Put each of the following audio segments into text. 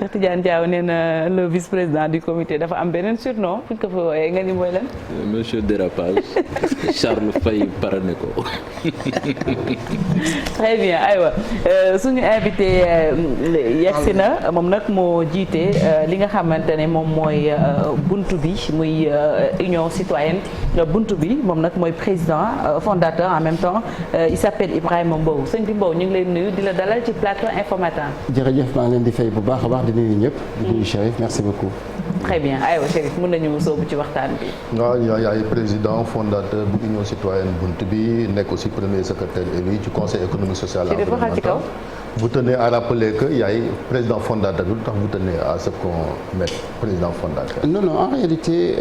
Cheikh Tidiane Diaw nee na le vice-président du comité dafa am beneen surnom fu ñu ko fa wooyee nga ni mooy lan. monsieur dérapage Charles Faye parane ko. très bien aywa suñu invité yegsi na moom nag moo jiite li nga xamante ne moom mooy buntu bi muy union citoyenne buntu bi moom nag mooy président fondateur en même temps il s'appelle Ibrahima Mbow sëñ bi Mbow ñu ngi leen nuyu di la dalal ci plateau Infos Matin. jërëjëf maa ngi leen di fay bu baax a baax di nuyu ñëpp. di nuyu Chérif merci beaucoup. très bien aywa Chérif mën nañu sóobu ci waxtaan bi. waaw yaay président fondateur bu union citoyenne bunt bi nekk aussi premier secrétaire élu ci conseil économique social et environnemental. Vous tenez à rappeler que yaay président fondateur bi lu tax vous tenez à ce qu'on mette président fondateur. Non en réalité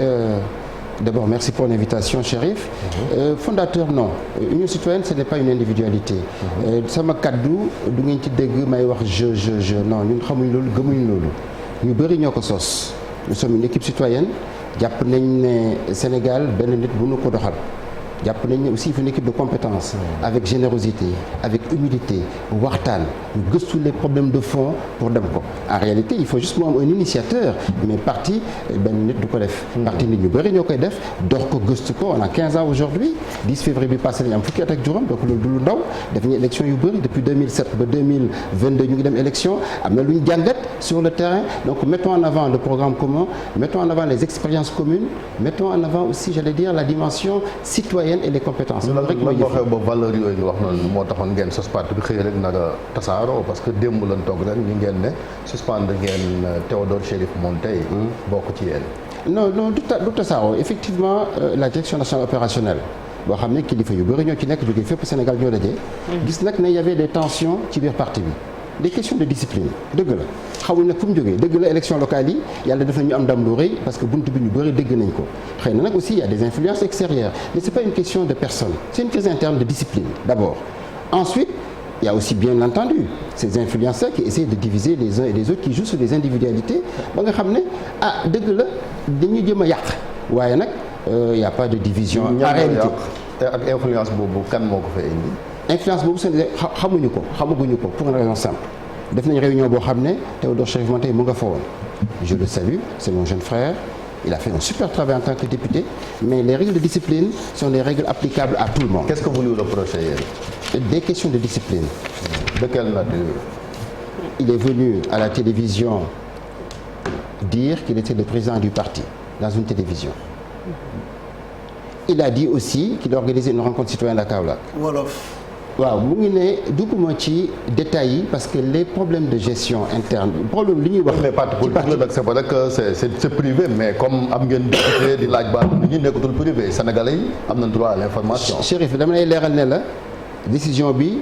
d'abord merci pour l'invitation Chérif. Fondateur non union citoyenne ce n'est pas une individualité. sama kaddu du ngeen ci dégg may wax je non ñun xamuñ loolu gëmuñ loolu ñu bëri ñoo ko sos. Nous sommes une équipe citoyenne jàpp nañ ne Sénégal benn nit bu nu ko doxal jàpp nañ ne aussi une équipe de compétence avec générosité avec humilité waxtaan ñu gëstu les problèmes de fond pour dem ko en réalité il faut juste mu am un initiateur mais parti benn nit du ko def parti nit ñu bëri ñoo koy def dox ko gëstu ko on a 15 ans aujourd'hui 10 février bi passé nañu am fukki at ak juróom donc loolu du lu ndaw def nañu élection yu bëri depuis 2007 ba 2022 ñu ngi dem élection am na lu ñu jàngat sur le terrain donc mettons en avant le programme commun mettons en avant les expériences communes mettons en avant aussi j'allais dire la dimension citoyenne et les compétences. loolu rek mooy waxee ba valeur yooyu nga wax noonu moo taxoon ngeen sos parti bi xëy rek nar a tasaaroo parce que démb lañ toog rek ñu ngeen ne suspendre ngeen Théodore Chérif Monteil bokk ci yéen. non du tasaaroo effectivement la direction nationale opérationnelle boo xam ne kilifa yu bëri ñoo ci nekk jógee fépp Sénégal ñoo dajee. gis nag ne y avait des tensions ci biir parti bi. des questions de discipline dëgg la xamuñ nag fu mu jógee dëgg la élection locale yi yàlla def na ñu am ndam lu rëy parce que buntu bi ñu bëri dégg nañ ko xëy na nag aussi il y a des influences extérieures mais c'est pas une question de personne c'est une question interne de discipline d'abord ensuite il y a aussi bien entendu ces influenceurs qui essaient de diviser les uns et les autres qui jouent sur des individualités ba nga xam ne ah dëgg la dañuy jëm a yàq waaye nag il y a pas de division en réalité ak influence boobu kan moo ko fa indi. influence boobu xamuñu ko xamaguñu ko pour une raison simple def nañ réunion boo xam ne Théodore Chérif Monteil mu nga fa woon je le salue c'est mon jeune frère il a fait un super travail en tant que député mais les règles de discipline sont des règles applicables à tout le monde. Qu'est-ce que vous lui reprochez yéen? Des questions de discipline. De quelle nature? Il est venu à la télévision dire qu'il était le président du parti dans une télévision. Il a dit aussi qu'il a organisé une rencontre citoyenne à Kaolack. Wolof. waaw mu ngi ne dugguma ci détails yi parce que les problèmes de gestion interne problème li ñuy wax. mais parti politique la nag c'est vrai que c'est privé mais comme am ngeen député di laaj baat nit ñi nekkatul privé sénégalais yi am nañ droit à l'information. Chérif dama lay leeral ne la décision bi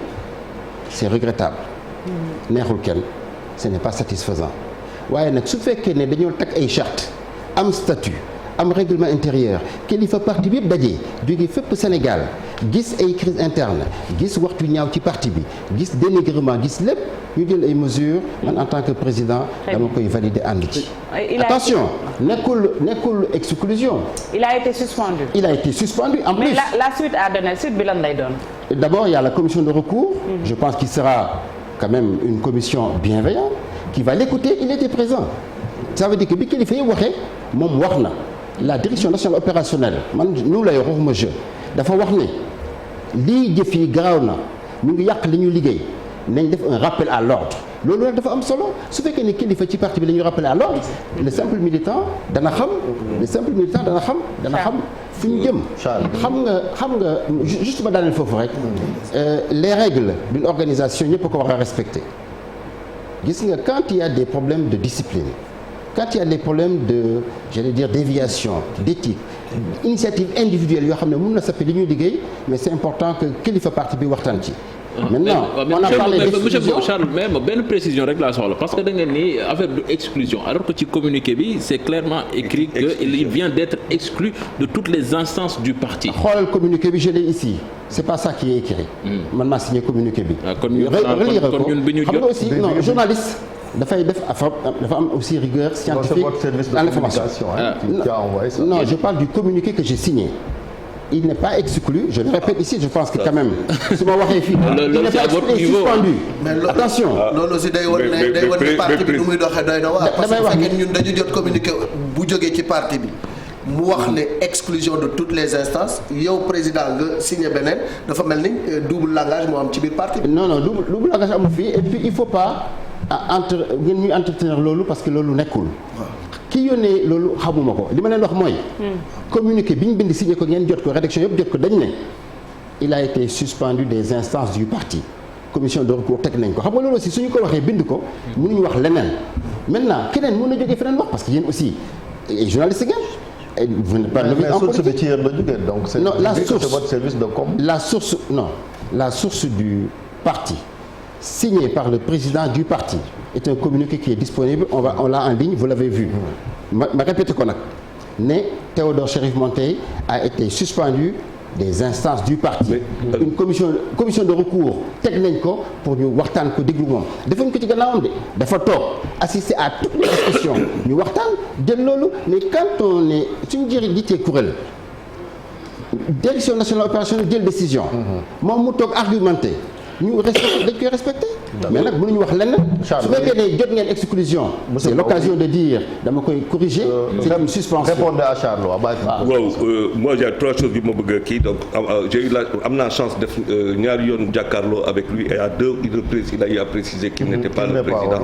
c'est regrettable. neexul kenn ce n'est pas satisfaisant waaye nag su fekkee ne dañoo teg ay charte am statut am règlement intérieur kilifa parti bi yëpp daje jóge fépp Sénégal gis ay crise interne gis waxtu ñaaw ci parti bi gis dénigrement gis lépp ñu jël ay mesures man en tant que président dama koy valider ànd ci. attention nekkul exclusion. il a été suspendu. il a été suspendu en plus. mais la suite à donner suite bi lan lay doon. d'abord il y a la commission de recours. Je pense qu'il sera quand même une commission bienveillante qui va l'écouter. Il était présent. Ça veut dire que bi kilifa yi waxee moom wax na. La direction nationale opérationnelle man ñu lay waxuma je dafa wax ne lii jëf yi garaaw na ñu ngi yàq li ñu liggéey nañ def un rappel à l'ordre loolu nag dafa am solo su fekkee ne kilifa ci parti bi la ñuy rappeler à l'ordre le simple militant dana xam fu ñu jëm. xam nga juste ma daaneel foofu rek les règles d'une organisation ñëpp ko war a respecter gis nga quand il y a des problèmes de discipline. Quand il y a des problèmes de, j'allais dire, déviation, d'éthique, initiative individuelle yoo xam ne mën na sappi li ñuy liggéey mais c'est important que kilifa parti bi waxtaan ci. Maintenant on a parlé d'exclusion. Charles mais benn précision rek laa soxla parce que da ngeen ni affaire de exclusion alors que ci communiqué bi c'est clairement écrit que il vient d'être exclu de toutes les instances du parti. xoolal communiqué bi je l'ai ici c'est pas ça qui est écrit. man maa signé communiqué bi. kon ñun bi ñu jot xam nga aussi non journaliste. dafay def dafa am aussi rigueur scientifique dans l'information. Non, je parle du communiqué que j'ai signé. il n'est pas exclu, je le répète ici, je pense que quand même su ma waxee fii il n'est pas exclu et suspendu. Attention loolu aussi day wan ne parti bi nu muy doxee doy na waar. parce que bu fekkee ñun dañu jot communiqué bu jógee ci parti bi mu wax ne exclusion de toutes les instances yow président nga signé beneen dafa mel ni double langage moo am ci biir parti bi. non double langage amu fii et puis il faut pas ngeen ñuy entretenir loolu parce que loolu nekkul. ki yónnee loolu xamuma ko li ma leen wax mooy. communiqué bi ñu bind signé ko ngeen jot ko rédaction yëpp jot ko dañ ne il a été suspendu des instances du parti commission de recours teg nañ ko xam nga loolu aussi suñu ko waxee bind ko mënuñu wax leneen maintenant keneen mën na jógee feneen wax parce que yéen aussi journaliste ngeen. vous n'êtes pas novice en politique. mais source bi ci yéen la jógee donc. non c'est votre service de com. la source du parti signée par le président du parti est un communiqué qui est disponible on l'a en ligne vous l'avez vu. ma répété ko nag ne Théodore Chérif Monteil a été suspendu des instances du parti. une commission de recours teg nañ ko pour ñu waxtaan ko déglu moom defuñ ko ci gannaawam de dafa toog assister à toutes les discussions ñu waxtaan jël loolu mais quand on est suñu jiitee kuréel direction nationale opérationnelle jël décision. moom mu toog argumenté ñu respecté dañ koy respecté. mais nag mënuñu wax lenn. su fekkee ne jot ngeen exclusion. c'est l'occasion de dire dama koy corriger. c'est une suspension. répondez à Charles waaw. moi j'ai trois choses yu ma bëgg a kii donc j'ai eu am naa chance def ñaari yoon jàkkaarloo avec lui et à deux reprises il a eu à préciser qu'il n'était pas le président.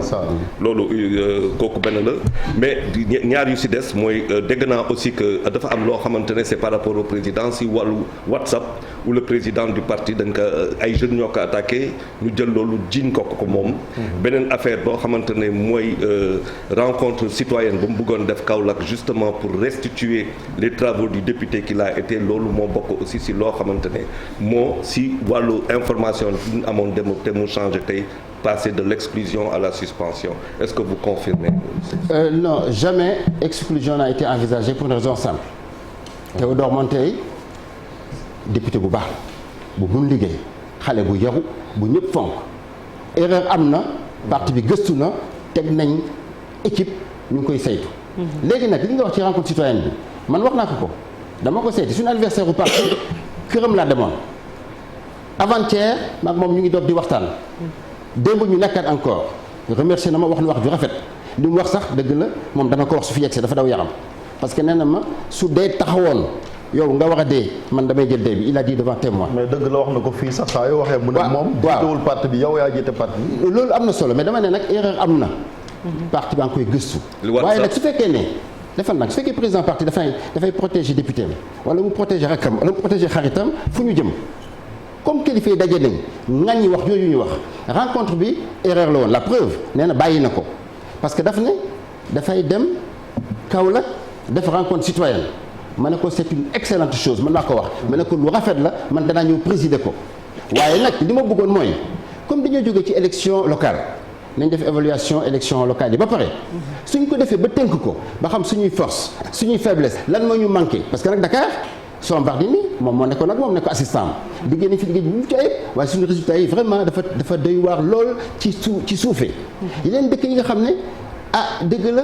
loolu kooku benn la mais ñaar yu si des mooy dégg naa aussi que dafa am loo xamante ne c'est par rapport au président si wàllu WhatsApp où le président du parti dañ ko ay jeunes ñoo ko attaqué ñu jël loolu jiñ ko moom. beneen affaire boo xamante ne mooy rencontre citoyenne ba mu bëggoon def Kaolack justement pour restituer les travaux du député qu'il a été loolu moo bokk aussi si loo xamante ne moo si wàllu information bi ñu amoon dem te mu changé tey passer de l'exclusion à la suspension est-ce que vous confirmez? Non, jamais exclusion n'a été envisagée pour une raison simple. Théodore Monteil député bu baax bu mun liggéey xale bu yaru bu ñëpp fonk erreur am na parti bi gëstu na teg nañ équipe ñu ngi koy saytu. léegi nag li nga wax ci rencontre citoyenne bi man wax naa ko dama ko seeti suñu adversaire bu parti këram laa demoon avant-hier maag moom ñu ngi doog di waxtaan. démb ñu nekkaat encore remercier na ma wax ju rafet li mu wax sax dëgg la moom dana ko wax su fi yegsee dafa daw yaram parce que nee na ma su dee taxawoon yow nga war a dee man damay jël dee bi il a dit devant témoin. mais dëgg la wax na ko fii sax saa yoo waxee. mu ne moom jiitewul parti bi yow yaa jiite parti bi. loolu am na solo mais dama ne nag erreur am na. parti baa ngi koy gëstu. waaye nag su fekkee ne defal nag su fekkee président parti dafay protéger député bi wala mu protéger rakkam wala mu protéger xaritam fu ñu jëm. comme kilifa yi daje nañ ŋaññi wax yooyu ñu wax rencontre bi erreur la woon la preuve nee na bàyyi na ko parce que daf ne dafay dem Kaolack def rencontre citoyenne ma ne ko c'est une excellente chose man naa ko wax ma ne ko lu rafet la man danaa ñëw présider ko waaye nag li ma bëggoon mooy comme dañoo jógee ci élection locale nañ def évaluation élection locale yi ba pare suñ ko defee ba tënk ko ba xam suñuy force suñuy faiblesse lan moo ñu manqué parce que nag Dakar Soham Wardini moom moo nekkoon nag moom nekk assistant liggéey nañ fi liggéey bu mucc ayib waaye suñu résultats yi vraiment dafa doy waar lool ci suufee yeneen dëkk yi nga xam ne dëgg la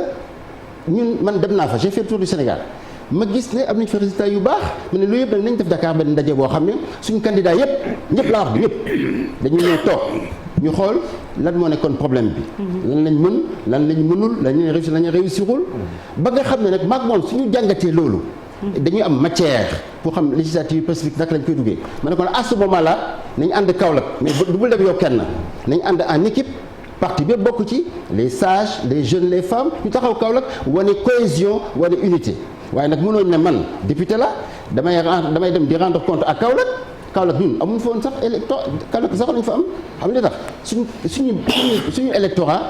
ñun man dem naa fa j'ai fait le tour du Sénégal ma gis ne am nañ fa résultats yu baax ma ne loolu yëpp nag nañ def Dakar benn ndaje boo xam ne suñu candidat ñëpp laa wax bi ñëpp dañu ñëw toog ñu xool lan moo nekkoon problème bi lan lañ mën lan lañ mënul lañ réussir lañ réussirul ba nga xam ne nag maag moom suñu jàngatee loolu dañuy am matière pour xam législative pacifique naka lañ koy duggee ma ne ko à ce moment là nañ ànd Kaolack mais du bul dem yow kenn nañ ànd en équipe parti bi bokk ci les sages les jeunes les femmes ñu taxaw Kaolack wane cohésion wane unité waaye nag mënoon ne man député la damay dem di rendre compte à Kaolack ñun amuñu fa woon sax Kaolack sax lañ fa am xam nga tax suñu électorat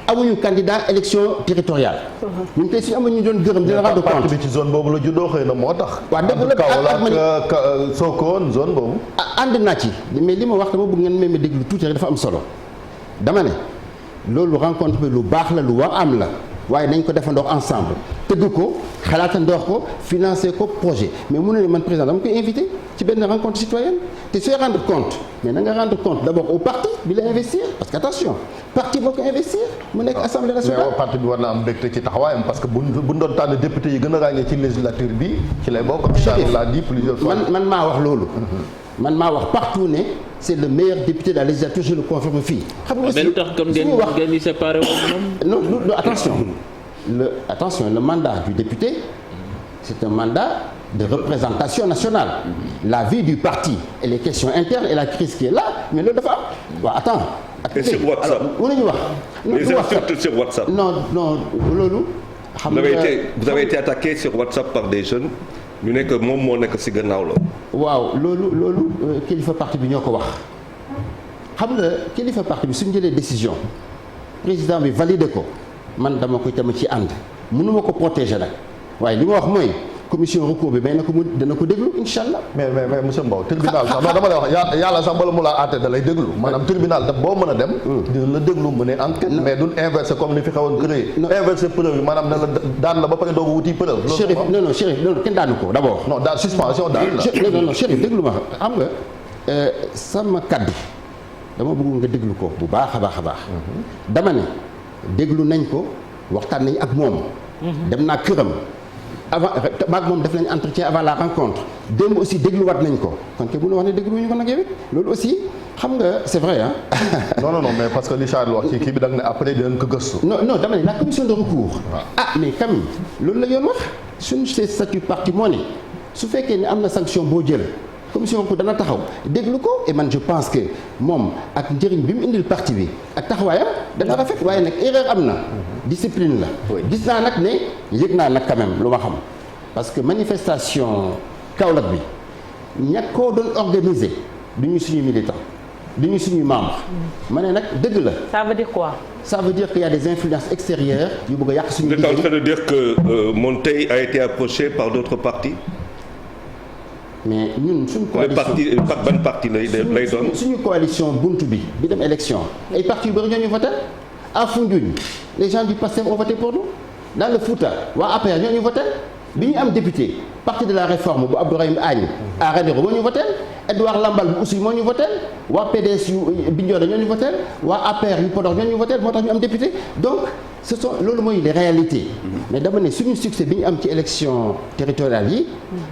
amuñu candidat élection territoriale. ñun tey suñu amuñu doon gërëm dina rendre compte. parti bi ci zone boobu la juddoo xëy na moo tax. waaw dëgg la Kaolack Sokone zone boobu. ànd naa ci mais li ma wax dama bëgg ngeen may ma déglu tuuti rek dafa am solo dama ne loolu rencontre bi lu baax la lu war am la waaye nañ ko defandoo ensemble tëgg ko xalaatandoor ko financer ko projet mais mu ne man président dama koy invité ci benn rencontre citoyenne te sooy rendre compte mais na nga rendre compte d'abord au parti bi la investir parce que attention parti moo ko investir mu nekk assemblée nationale. mais parti bi war na am mbégte ci taxawaayam parce que bu doon tànn député yi gën a ràññee ci législature bi ci lay bokk. Charles l'a dit plusieurs fois. man maa wax loolu. man maa wax partout ne c'est le meilleur député de la législature je le confirme fii. xam nga aussi tax kon ngeen di séparé woon non attention le mandat du député c'est un mandat de représentation nationale. La vie du parti et les questions internes et la crise qui est là mais loolu dafa am waaw attends. et sur WhatsApp alors nañu wax. les insultes sur WhatsApp. non loolu. xam nga vous avez été attaqué sur WhatsApp par des jeunes. ñu nekk moom moo nekk ci gannaaw la. waaw loolu kilifa parti bi ñoo ko wax xam nga kilifa parti bi suñu jëlee décision président bi validé ko man dama ci ànd mënuma ko protéger nag waaye li ma wax mooy commission recours bi may na ko mu dana ko déglu incha allah. mais monsieur Mbow. tribunal sax non dama lay wax yàlla sax bala mu laa àtte da lay déglu maanaam tribunal da boo mën a dem. dina la déglu mu ne enquête. mais duñ inversé comme ni fi xawoon créé. inversé preuve bi maanaam ne la daan la ba pare doog a wuti preuve. Chérif non kenn daanu ko d'abord. non daan suspension daan la. non Chérif déglu ma xam nga sama kaddu dama bëgg nga déglu ko bu baax a baax. dama ne déglu nañ ko waxtaan nañ ak moom. dem naa këram. avant maag moom def nañ entretien avant la rencontre démb aussi dégluwaat nañ ko kon ke bu ñu wax ne dégluwuñu ko nag yow it loolu aussi xam nga c'est vrai ah. non mais parce que li Charles wax ci kii bi da nga ne après dinañ ko gëstu. non dama ne la commission de recours. Mais quand même loolu la yoon wax suñu statut parti moo ne su fekkee ne am na sanction boo jël commission de recours dana taxaw déglu ko et man je pense que moom ak njëriñ bi mu indil parti bi ak taxawaayam dana rafet waaye nag erreur am na. discipline la. gis naa nag ne yëg naa nag quand même lu ma xam parce que manifestation Kaolack bi ña koo doon organiser du ñu suñu militant du ñu suñu membre ma ne nag dëgg la. ça veut dire quoi. ça veut dire qu'il y a des influences extérieures yu bëgg a yàq suñu. Vous êtes en train de dire que Montey a été approché par d'autres partis. mais ñun suñu coalition ban parti lay doon. suñu coalition buntu bi dem élection ay partis yu bëri ñoo ñu voté à Foundiougne les gens du PASTEF ont voté pour nous dans le Fouta waa APR ñoo ñu voté bi ñu am député parti de la réforme bu Abdourahim Agne à Ranérou moo ñu voté Edouard Lambal bu Oussouye moo ñu voté waa PDS yu Bignona ñoo ñu voté waa APR yu Podor ñoo ñu voté moo tax ñu am député donc ce sont loolu mooy les réalités mais dama ne suñu succès bi ñu am ci élection territoriale yi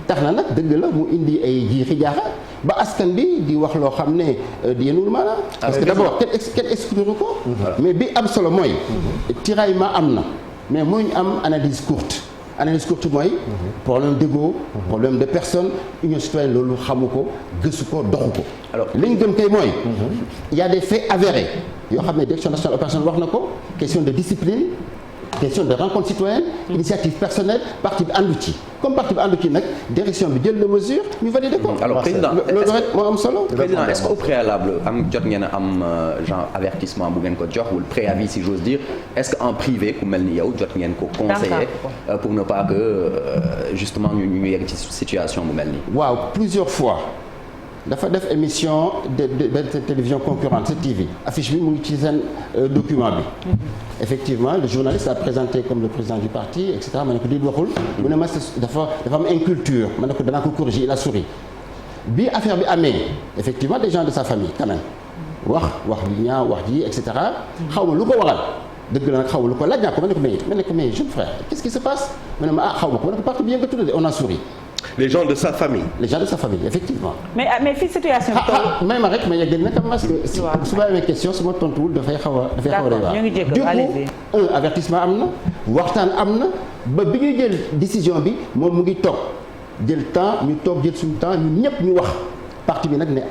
tax na nag dëgg la mu indi ay jiixi jaaxa ba askan bi di wax loo xam ne di yenul maanaam parce que d'abord kenn exclure ko mais bi am solo mooy tiraillement am na mais mooy ñu am analyse courte mooy problème d'ego problème de personne union citoyenne loolu xamu ko gëstu ko doxu ko alors li ñu gëm kay mooy il y a des faits avérés yoo xam ne direction nationale opération wax na ko question de discipline question de rencontre citoyenne initiative personnelle parti bi àndu ci comme parti bi àndu ci nag direction bi jël la mesure ñu validé ko. alors président loolu rek moo am solo. président est-ce qu'au préalable jot ngeen a am genre avertissement bu ngeen ko jox wala préavis si j'ose dire est-ce que en privé ku mel ni yow jot ngeen ko conseiller pour ne pas que justement ñu yegg ci situation bu mel nii. waaw plusieurs fois. dafa def émission de télévision concurrente cette TV affiche bi mu ngi ci seen document bi effectivement le journaliste a présenté comme le président du parti et cetera ma ne ko lii waxul mu ne ma dafa am inculture ma ne ko danaa ko corriger il a souri bi affaire bi amee effectivement des gens de sa famille quand même wax bi ñaaw wax ji et cetera xaw ma lu ko waral dëgg la nag xaw ma lu ko laaj naa ko ma ne ko mais jeune frère qu'est-ce qui se passe ma ne ma xaw ma ko ma ne ko parti bi yëngatu de on a souri. Les gens de sa famille. Les gens de sa famille, effectivement. mais fii situation bi. may ma rek ma yeggal nag parce que su ma amee question su ma tontuwul dafay xaw a d'accord ñu ngi jégalu allez-y. Du coup avertissement am na waxtaan am na ba bi ñuy jël décision bi moom mu ngi toog jël temps ñu toog jël suñu temps ñun ñëpp ñu wax parti bi nag ne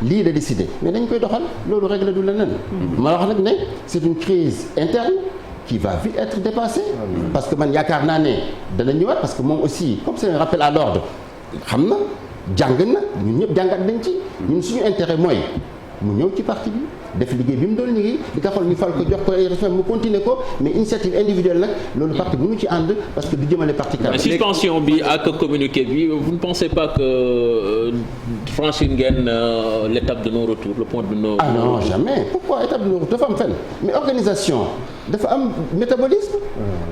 lii la décidé mais dañ koy doxal loolu règle du leneen. ma wax nag ne c'est une crise interne. qui va vite être dépassé parce que man yaakaar naa ne dana ñëwaat parce que moom aussi comme c'est un rappel à l'ordre xam na jàng na ñun ñëpp jàngat nañ ci ñun suñu intérêt mooy mu ñëw ci parti bi def liggéey bi mu doon liggéey di taxal ñu fal ko jox ko ay respect mu continuer ko mais initiative individuelle nag loolu parti mënu ci ànd parce que du jëmale parti kanam. suspension bi ak communiqué bi vous ne pensez pas que franchir ngeen l'étape de non-retour le point de non-retour? Ah non jamais pourquoi étape de non-retour dafa am fenn mais organisation dafa am métabolisme.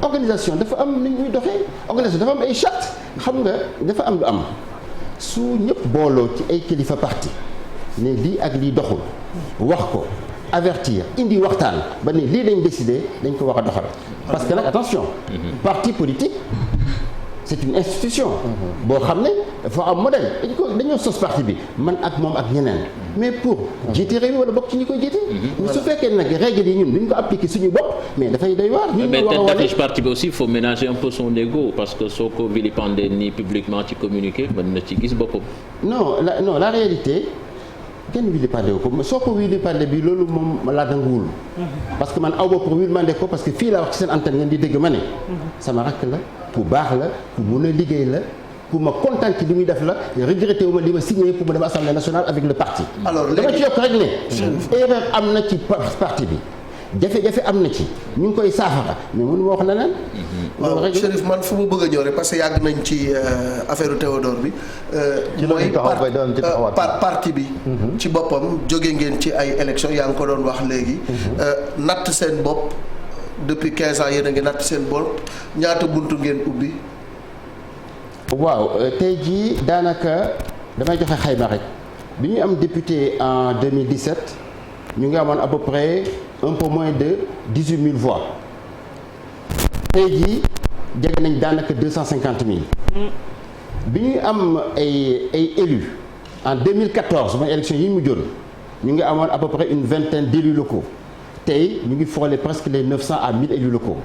organisation dafa am ni ñuy doxee organisation dafa am ay charte xam nga dafa am lu am su ñëpp booloo ci ay kilifa parti ne lii ak lii doxul wax ko avertir indi waxtaan ba ne lii lañ décidé dañ ko war a doxal parce que nag attention parti politique c'est une institution boo xam ne dafa am modèle dañoo sos parti bi man ak moom ak ñeneen mais pour jiite réew mi wala bokk ci ñi koy jiite su fekkee nag règles yi ñun duñ ko appliquer suñu bopp mais dafay doy waar ñun mais tête d'affiche parti bi aussi il faut ménager un peu son ego parce que soo ko vilipender nii publiquement ci communiqué mën na ci gis boppam non la réalité kenn vilipender ko soo ko vilipender bi loolu moom laa danguwul parce que man aw ma pour vilipender ko parce que fii laa wax ci seen antenne ngeen di dégg ma ne sama rakk la ku baax la ku mun a liggéey la ku ma kontaan ci li muy def la regretté wu ma li ma signé pour ma dem assemblée nationale avec le parti. alors dama ci yokk rek ne erreur am na ci parti bi jafe-jafe am na ci ñu ngi koy saafara mais mënu ma wax na leen. waaw Chérif man fu mu bëgg a ñëw rek parce que yàgg nañ ci affaire Théodore bi. mooy parti bi. ci boppam jóge ngeen ci ay élections yaa ngi ko doon wax léegi. natt seen bopp depuis 15 ans yéen a ngi natt seen bopp ñaata buntu ngeen ubbi. waaw tey jii daanaka damay joxe xayma rek bi ñuy am député en 2017 ñu ngi amoon à peu près un peu moins de 18 000 voix tey jii jege nañ daanaka 250 000. bi ñuy am ay élus en 2014 mooy élection yi mu jël ñu ngi amoon à peu près une vingtaine d'élus locaux tey ñu ngi frôler presque les 900 à 1000 élus locaux.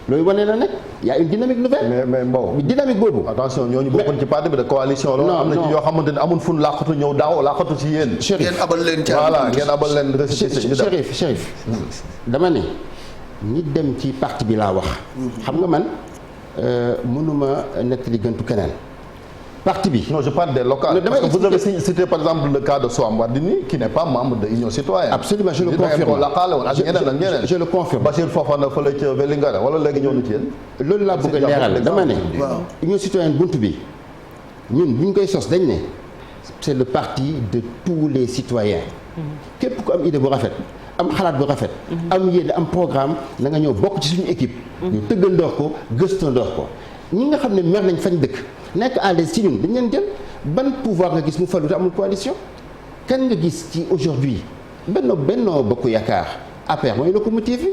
loolu wane na nag y a une dynamique nouvelle. mais Mbow. dynamique boobu. attention ñooñu bokkoon ci parti bi de coalition. non am na ci yoo xamante ne amul fun làqatu ñëw daaw làqatu ci yéen. ngeen abal leen voilà ngeen abal leen récépissé. Chérif dama ne ñi dem ci parti bi laa wax. xam nga man mënuma nettali gëntu keneen. parti bi. non je parle des locales. parce que vous avez cité par exemple le cas de Soham Wardini qui n'est pas membre de Union Citoyenne. absolument je le confirme je le confirme. Bachir Fofana fële ca Vélingara wala léegi ñëw na ci yéen. loolu laa bëgg a leeral dama ne. Union Citoyenne buntu bi ñun bu ñu koy sos dañ ne c'est le parti de tous les citoyens. képp ku am idée bu rafet. am xalaat bu rafet. am yéene am programme na nga ñëw bokk ci suñu équipe. ñu tëggandoor ko gëstandoor ko ñi nga xam ne mer nañ fañ dëkk. nekk à l'aise ci ñun dañ leen jël ban pouvoir nga gis mu falu te amul coalition kan nga gis ci aujourd'hui Benno Bokk Yaakaar APR mooy locomotive bi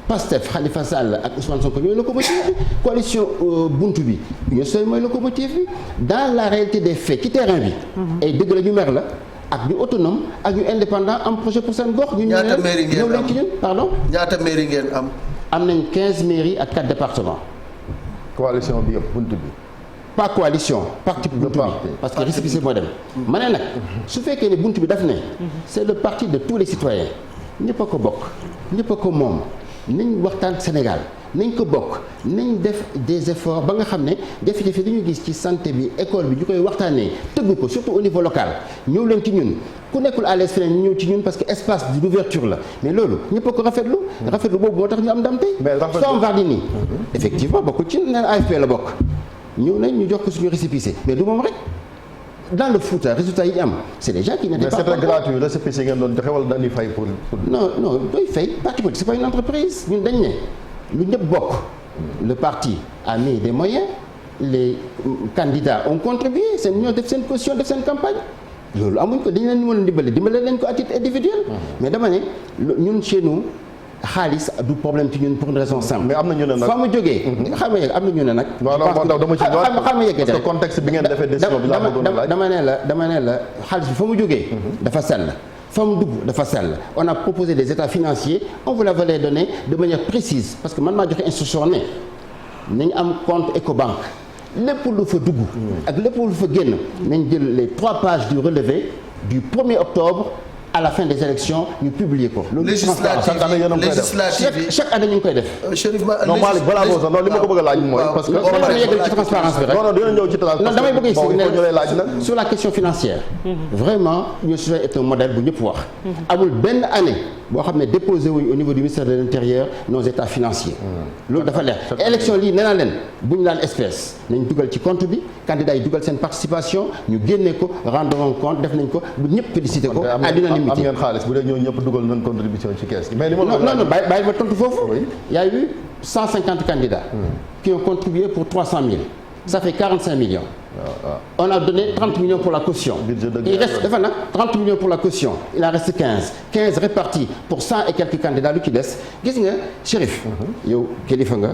PASTEF Khalifa Sall ak Ousmane Sonko ñooy locomotive bi coalition buntu bi Union Citoyenne mooy locomotive bi dans la réalité des faits ci terrain bi ay dëgg la ñu mer la ak ñu autonome ak ñu indépendant am projet pour seen gox ñu ñaata mairie ngeen am ñëw leen ci ñun pardon ñaata mairie ngeen am nañ 15 mairies ak 4 départements coalition bi yëpp buntu bi pas coalition parti buntu bi parce que récépissé moo dem ma ne nag su fekkee ne buntu bi daf ne c'est le parti de tous les citoyens ñëpp a ko bokk ñëpp a ko moom nañ waxtaan Sénégal nañ ko bokk nañ def des efforts ba nga xam ne jafe-jafe li ñu gis ci santé bi école bi ñu koy waxtaanee tëgg ko surtout au niveau local ñëw leen ci ñun ku nekkul à l'aise feneen ñu ñëw ci ñun parce que espace d'ouverture la mais loolu ñëpp a ko rafetlu boobu moo tax ñu am ndam tey Soham Wardini effectivement bokkul ci neen AFP la bokk ñëw nañ ñu jox ko suñu récépissé mais du moom rek dans le Fouta résultat yi ñu am c'est des gens qui n'étaient pas. mais c'était gratuit récépissé ngeen doon joxe wala dañuy fay pour. non doy fay parti politique c'est pas une entreprise ñun dañ ne lu ñëpp bokk le parti a mis des moyens les candidats ont contribué seen ñoo def seen caution def seen campagne loolu amuñ ko dañ leen mën a dimbale leen ko à titre individuel mais dama ne ñun chez nous xaalis du problème ci ñun pour une raison simple. mais am na ñu ne nag fa mu jógee. xam nga am na ñu ne nag. non dama ci ñëwaat parce que contexte bi ngeen defee décision bi laa bëggoon laaj. dama ne la xaalis bi fa mu jógee. dafa sell fa mu dugg dafa sell on a proposé des états financiers on vous l'avait donné de manière précise parce que man maa joxe instruction ne nañ am compte Ecobank lépp lu fa dugg. ak lépp lu fa génn nañ jël les 3 pages du relevé du 1er octobre à la fin des élections ñu publier ko. loolu chaque année ñu ngi koy def. Chérif non Malick balaa boobu sax non li ma ko bëgg a laaj mooy. parce que dama yeggal ci transparence bi rek. non dina ñëw ci transparence. non damay bëgg a laaj nag sur la question financière. vraiment Union citoyenne est un modèle bu ñëpp wax. amul benn année boo xam ne déposé wuñ au niveau du ministère de l'intérieur nos états financiers. loolu dafa leer élection lii nee naa leen bu ñu daan espèce nañ dugal ci compte bi candidat yi dugal seen participation ñu génne ko rendre compte def nañ ko bu ñëpp félicité ko. à l'unanimité am ngeen xaalis bu dee ñoo ñëpp dugal nañ contribution ci kees gi. mais li ma non bàyyi ma tontu foofu. il y a eu 150 candidats. qui ont contribué pour 300 000. ça fait 45 millions. On a donné 30 millions pour la caution. Il reste 30 millions pour la caution. Il en reste 15. 15 répartis pour 100 et quelques candidats lu ci des gis nga Chérif. yow kilifa nga.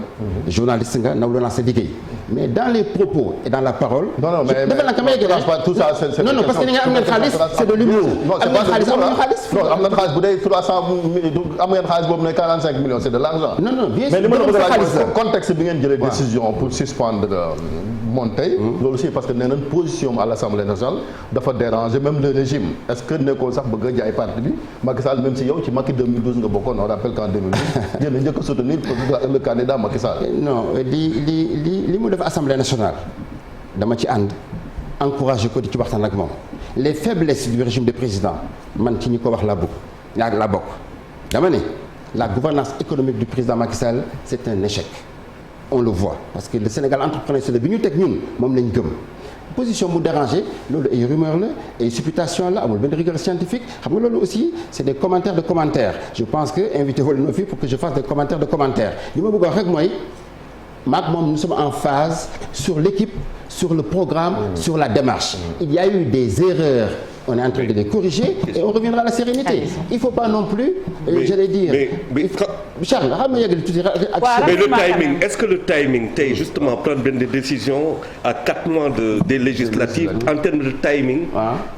journaliste nga nawloo naa sa liggéey. mais dans les propos et dans la parole. non mais tout ça c'est non parce que ni nga am ngeen xaalis c'est de l'humour. am ngeen xaalis amuñu xaalis. non am ngeen xaalis bu dee 300 am ngeen xaalis boobu ne 45 millions c'est de l'argent. non bien sûr mais li ma la bëgg a laaj contexte bi ngeen jëlee décision pour suspendre Montey loolu aussi parce que nee nañ position à l'Assemblée nationale dafa déranger même le régime est-ce que nekkoo sax bëgg a jaay parti bi Macky Sall même si yow ci Macky 2012 nga bokkoon on rappelle qu'en 2012 yéen a njëkk a soutenir le candidat Macky Sall. non li mu def Assemblée nationale dama ci ànd encouragé ko di ci waxtaan ak moom les faiblesses du régime de président man ci ñi ko wax la bokk dama ne la gouvernance économique du président Macky Sall c'est un échec. On le voit parce que le Sénégal entrepreneur bi ñu teg ñun moom lañ gëm position mu dérangé loolu ay rumeur la ay supputation la amul benn rigueur scientifique xam nga loolu aussi c'est des commentaires de commentaires je pense que invité wala noo fii pour que je fasse des commentaires de commentaires li ma bëgg a wax rek mooy maag moom nous sommes en phase sur l'équipe sur le programme sur la démarche il y a eu des erreurs on est en train de les corriger et on reviendra à la sérénité il faut pas non plus j'allais dire Charles xam nga yeggali tuuti mais le timing est-ce que le timing tey justement prendre benn décision à 4 mois des législatives en termes de timing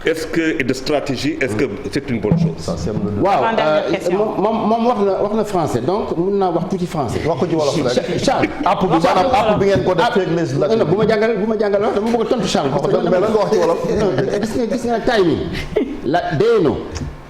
est-ce que et de stratégie est-ce que c'est une bonne chose waaw moom wax na français donc mën naa wax tuuti français wax ko ci wolof rek Charles app bi ngeen ko def feeg législative bu ma jàngal wax dama bëgg a tontu Charles mais lan nga wax ci wolof gis nga timing la DNO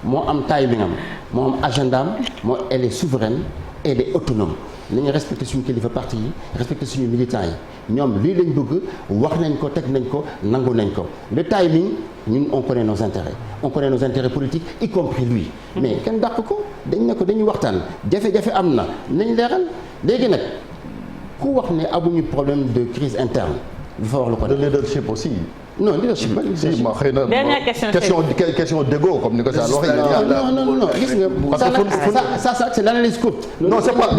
moo am timing am moo am agenda am moo elle est souveraine elle est autonome nañu respecté suñu kilifa parti yi respecté suñu militants yi ñoom lii lañ bëgg wax nañ ko teg nañ ko nangu nañ ko le timing ñun on connaît nos intérêts politiques y compris lui mais kenn dàq ko dañ ne ko dañuy waxtaan jafe-jafe am na nañ leeral léegi nag ku wax ne amuñu problème de crise interne il faut wax lu ko de leadership aussi non leadership ba si ma xëy na question d'égo comme ni ko Charles waxee. non gis nga ça c'est l'analyse courte. non c'est pas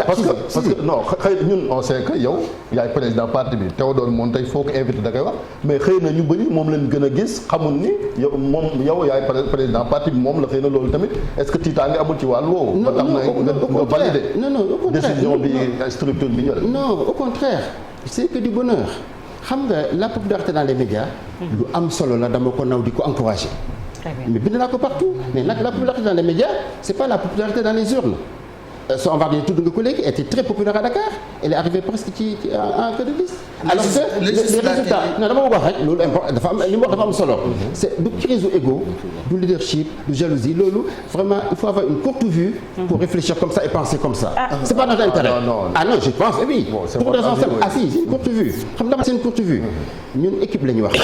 parce que non xëy ñun on sait que yow yaay président parti bi Théodore Montey foo ko invité da koy wax mais xëy na ñu bëri moom lañ gën a gis xamul ni yow yaay président parti bi moom la xëy na loolu tamit est-ce que tiitaange amul ci wàllu woowu. ba tax na nga validé décision bi structure bi ñu def. non au contraire c'est que du bonheur. xam nga la popularité dans les médias lu am solo la dama ko naw di ko encourager mais bind naa ko partout mais nag la popularité dans les médias c'est pas la popularité dans les urnes Soham Wardini tudd nga ko léegi était très populaire à Dakar elle est arrivée presque en queue de liste alors que les résultats non dama bëgg wax rek loolu dafa am li mu wax dafa am solo c'est du crise u égo du leadership du jalousie loolu vraiment il faut avoir une courte vue pour réfléchir comme ça et penser comme ça c'est pas notre intérêt non je pense oui pour des raisons simples c'est une courte vue xam nga c'est une courte vue ñun équipe la ñu wax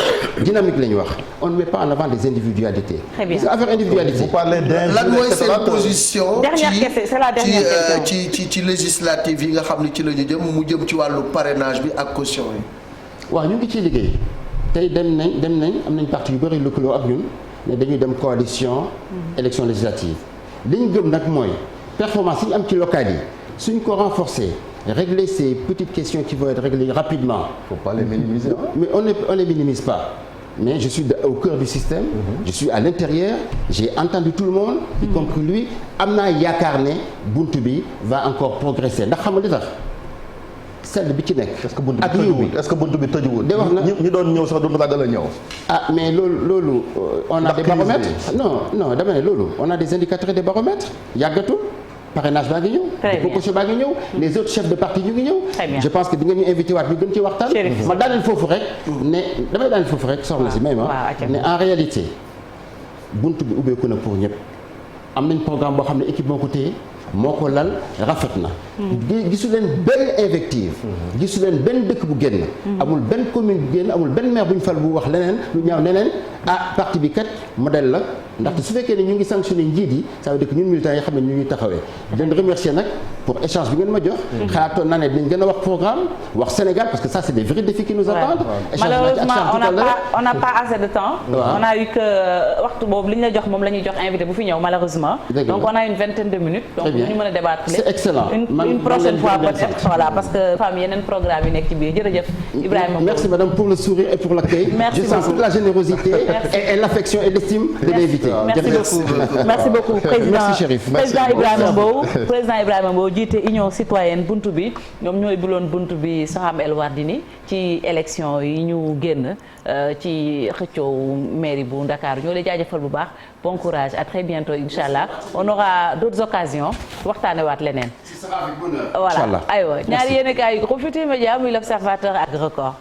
dynamique la ñu wax on ne met pas en avant des individualités parce que affaire individualité vous parlez lan mooy seen position dernière question c'est la dernière ci législative yi nga xam ne ci la ñu jëm mu jëm ci wàllu parrainage bi ak caution yi. waaw ñu ngi ciy liggéey tey dem nañ am nañ parti yu bëri lëkkaloo ak ñun ne dañuy dem coalition élection législative li ñu gëm nag mooy performance yi ñu am ci local yi suñ ko renforcer régler ces petites questions qui vont être réglées rapidement. faut pas les minimiser. Mais on les minimise pas. Mais je suis au cœur du système. Je suis à l'intérieur. J'ai entendu tout le monde, y compris lui. am naa yaakaar ne buntu bi va encore progresser ndax xam nga li tax sedd bi ci nekk. ak yiw bi est-ce que buntu bi tëjuwul. de wax na ñi doon ñëw sax du ragal a ñëw. mais loolu on a des baromètres. non dama ne loolu on a des indicateurs et des baromètres yàggatul. parrainage baa ngi ñëw. proposition baa ngi ñëw. les autres chefs de parti ñu ngi ñëw. je pense que di nga ñu invité waat ñu gën ci waxtaan. ma daaneel foofu rek. ne damay daaneel foofu rek soxna si may ma. ne en réalité buntu bi ubbeeku na pour ñëpp am nañ programme boo xam ne équipe moo ko téye moo ko lal rafet na. gisu leen benn invective. gisu leen benn dëkk bu génn. amul benn commune bu génn amul benn maire bu ñu fal bu wax leneen lu ñaaw neneen parti bi kat modèle la ndaxte su fekkee ne ñu ngi sanctionné njiit yi ça veut dire que ñun militants yi xam ne ñu ngi taxawee. di leen remercier nag pour échange bi ngeen ma jox. xalaatoon naa ne dinañ gën a wax programme wax Sénégal parce que ça c'est des vrais défis qui nous attendent. malheureusement on n'a pas assez de temps. on a eu que waxtu boobu li ñu la jox moom la ñuy jox invité bu fi ñëw malheureusement. donc on a une vingtaine de minutes. donc ñu mën a débattre c'est excellent une prochaine fois peut-être voilà parce que femme yeneen programme yi nekk ci biir jërëjëf Ibrahima. merci madame pour le sourire et pour l'accueil. merci beaucoup je sens toute la générosité et l'affection et l'estime de l'invité. merci beaucoup président Ibrahima Mbow jiite Union citoyenne buntu bi ñoom ñooy buloon buntu bi Soham El Wardini ci élection yi ñu génn ci xëccoo mairie bu Dakar ñoo lay jaajëfal bu baax bon courage à très bientôt inchallah on aura d'autres occasions waxtaane waat leneen. voilà aywa ñaari yéenekaay yu Groupe Futurs Médias muy l'Observateur ak Record.